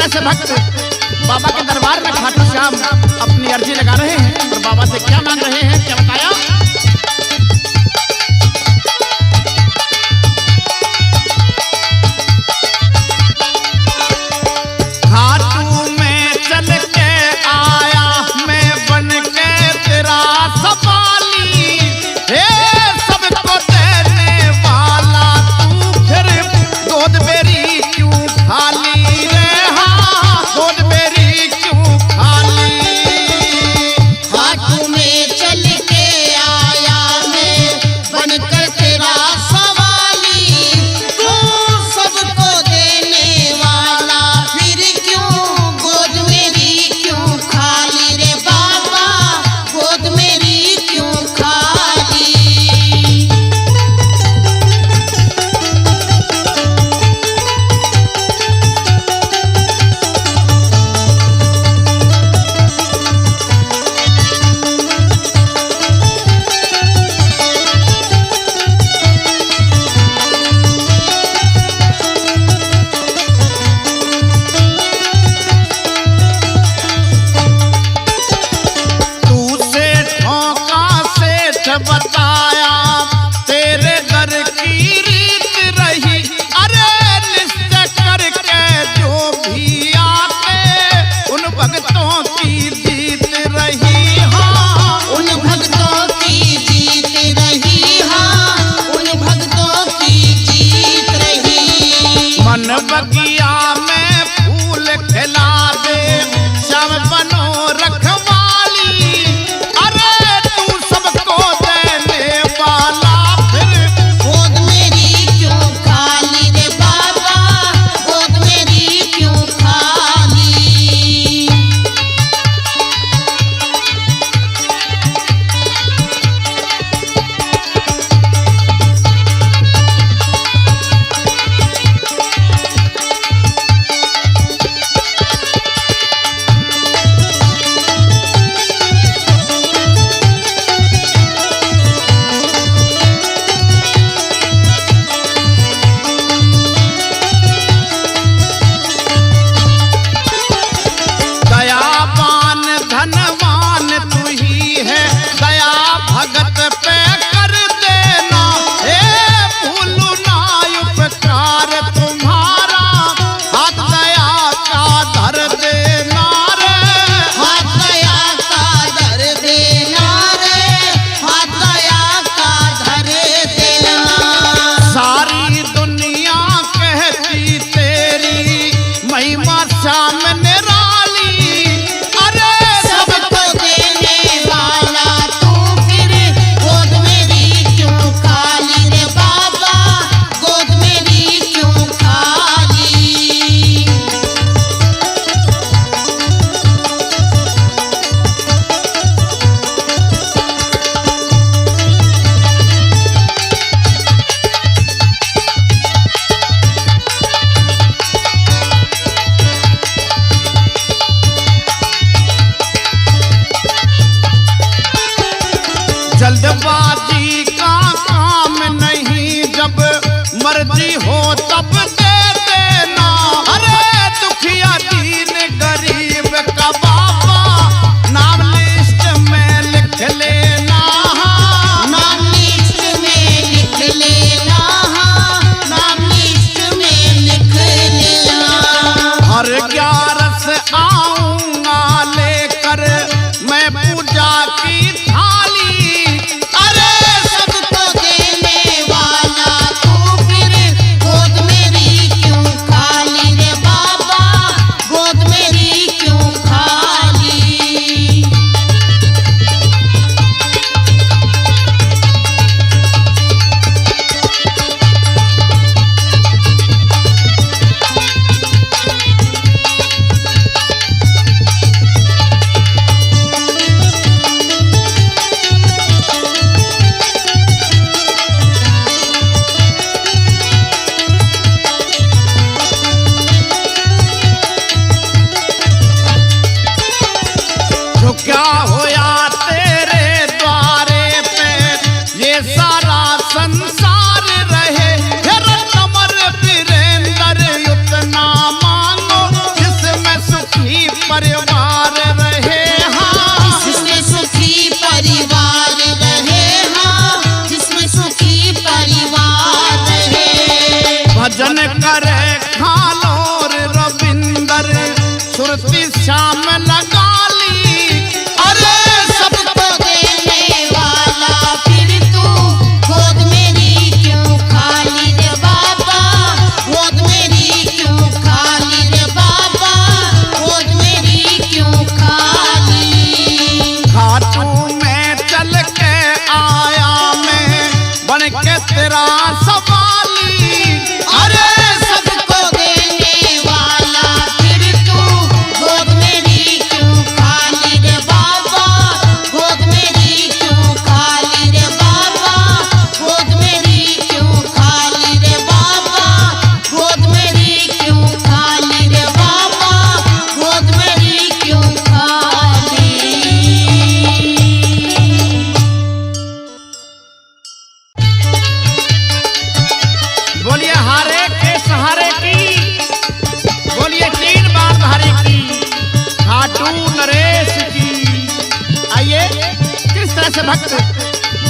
तरह से भक्त बाबा के दरबार में खाटू श्याम अपनी अर्जी लगा रहे हैं और बाबा से क्या मांग रहे हैं, क्या बताया। बताया तेरे दर की रीत रही, अरे निश्चय करके जो भी आते उन भक्तों की जीत रही। हाँ उन भक्तों की जीत रही, हाँ उन भक्तों की जीत रही। मन बगिया में फूल खिला दे श्याम बनो रखवाली, अरे तू सबको देने वाला फिर गोद मेरी क्यों खाली रे बाबा, गोद मेरी क्यों खाली। दयावान धनवान तू ही है, दया भगत पे कर देना, हे भूलू ना उपकार तुम्हारा, हाथ दया का धर देना रे। हाथ दया का धर देना रे, हाथ दया का धर देना। सारी दुनिया कहती तेरी महिमा श्याम निराली, अरे सबको देने वाला तू फिर गोद मेरी क्यों खाली रे बाबा, गोद मेरी क्यों खाली। जल्दबाजी का काम नहीं, जब मर्जी हो तब दे देना, अरे दुखिया दीन गरीब का बाबा नाम लिस्ट में लिख लेना। नाम लिस्ट में लिख लेना, हाँ नाम लिस्ट में लिख लेना। हर 11 आऊंगा लेकर मैं पूजा की थाली, अरे सबको देने वाला तू फिर गोद मेरी क्यों खाली रे बाबा, गोद मेरी क्यों खाली। जो क्या होया तेरे द्वारे पे ये सारा संसार रहे, हे रतमर वीरेंद्र उतना मांगो जिस से भक्त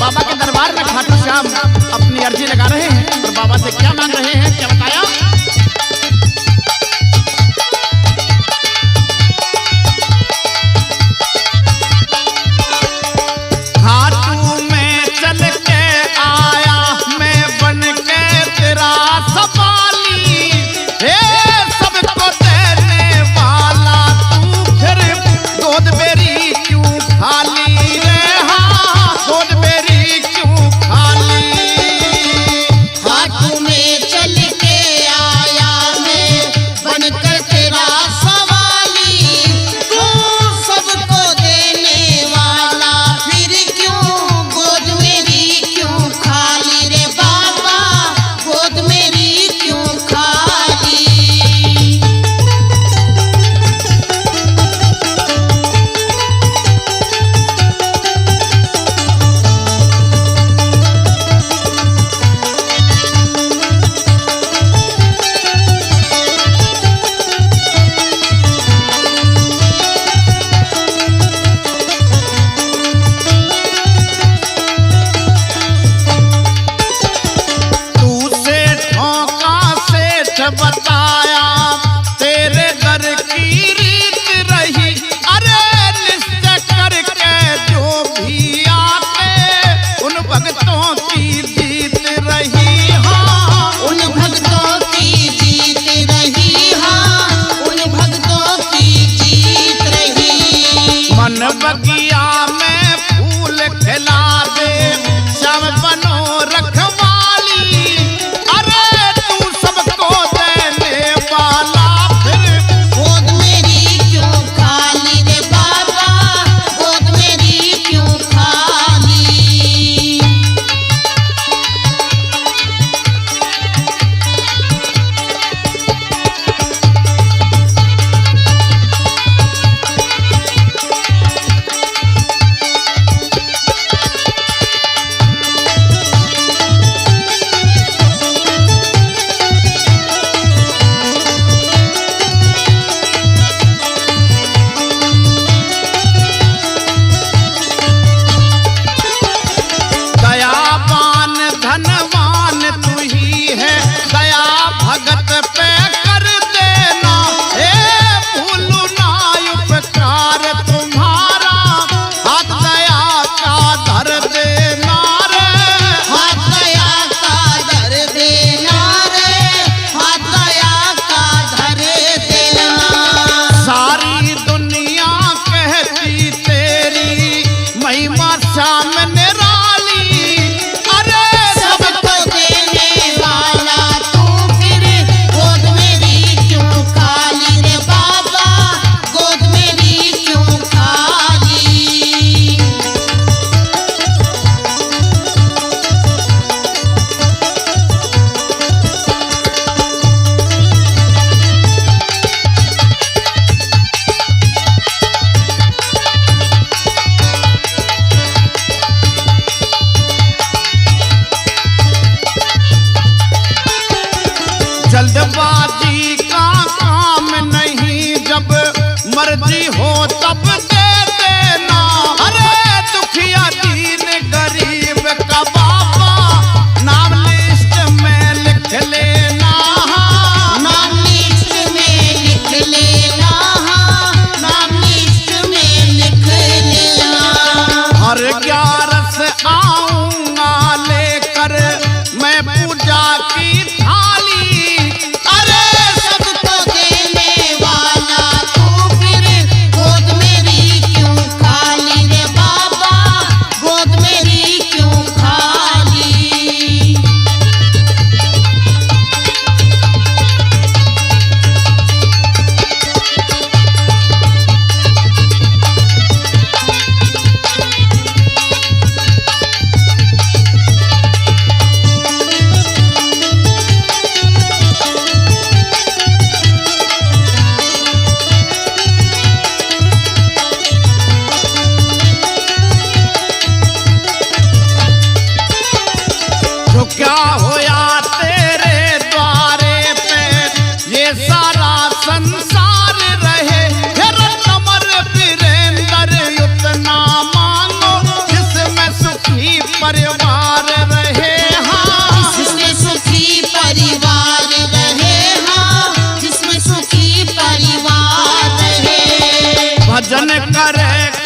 बाबा के दरबार में खाटू श्याम अपनी अर्जी लगा रहे हैं और बाबा से क्या मांग रहे हैं, क्या बताया। खाटू में चल के आया मैं बन के तेरा सवाली, हे सबको देने वाला तू फिर गोद मेरी क्यों खाली रे, हाँ गोद मेरी क्यों खाली। खाटू में चल के आया मैं बनकर तेरा सवाली, तू सबको देने वाला फिर क्यों गोद मेरी क्यों खाली रे बाबा, गोद मेरी क्यों खाली। तू सेठों का सेठ बताया तेरे दर की रीत रही, अरे निश्चय करके जो भी आते उन भक्तों की जीत रही, हाँ उन भक्तों की जीत रही, हाँ उन भक्तों की जीत रही। मन बगिया में फूल खिला दे श्याम बनो रखवाली, अरे तू सबको देने वाला फिर गोद मेरी क्यों खाली रे बाबा, गोद मेरी क्यों खाली।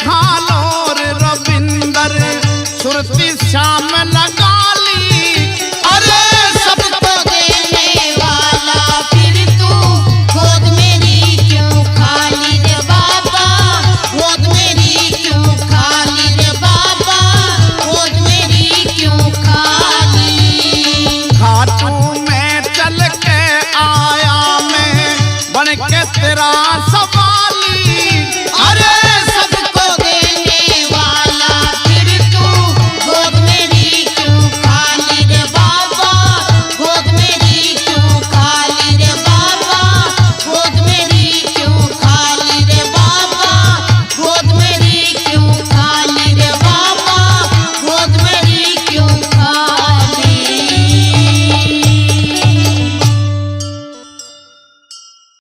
खालोर रविंदर सुरती श्याम लगा